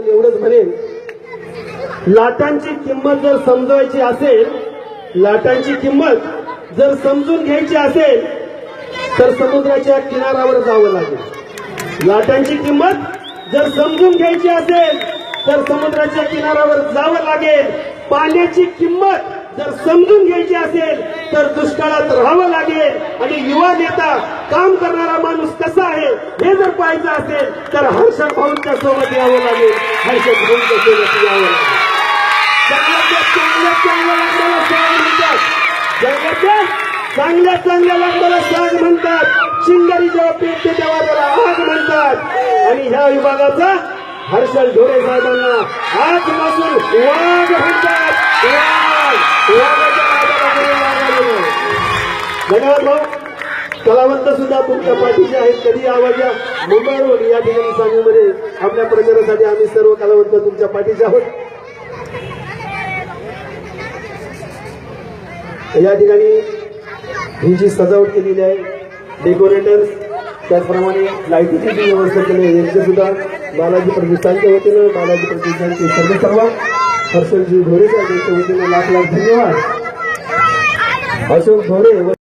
एवढंच म्हणेन, लाटांची किंमत जर समजवायची असेल, लाटांची किंमत जर समजून घ्यायची असेल तर समुद्राच्या किनाऱ्यावर जावं लागेल। लाटांची किंमत जर समजून घ्यायची असेल तर समुद्राच्या किनाऱ्यावर जावं लागेल। पाण्याची किंमत जर समजून घ्यायची असेल तर दुष्काळात राहावं लागेल। आणि युवा नेता, काम करणारा माणूस कसा आहे हे जर पाहायचं असेल तर हर्षद भाऊंच्या सोबत यावं लागेल, हर्षद भाऊंच्या सोबत यावं लागेल। चांगल्या चांगल्या लाकडाला साग म्हणतात, चिंगारी जेव्हा पेटते तेव्हा त्याला आग म्हणतात। आणि ह्या विभागाचा हर्षद ढोरे साहेबांना आजपासून वाघ म्हणतात, धन्यवाद भाऊ। कलावंत सुद्धा तुमच्या पाठीचे आहेत, कधी आवाज या। मुंबई रोड या ठिकाणी सांगलीमध्ये आपल्या प्रचारासाठी आम्ही सर्व कलावंत तुमच्या पाठीचे आहोत। या ठिकाणी ही जी सजावट केलेली आहे, डेकोरेटर्स, त्याचप्रमाणे लाईटीची जी व्यवस्था केली आहे, यांचे सुद्धा बालाजी प्रतिष्ठानच्या वतीनं, बालाजी प्रतिष्ठानचे सर्व हर्षदजी ढोरे साहेब यांच्या वतीनं लाख लाख धन्यवाद। अशोक ढोरे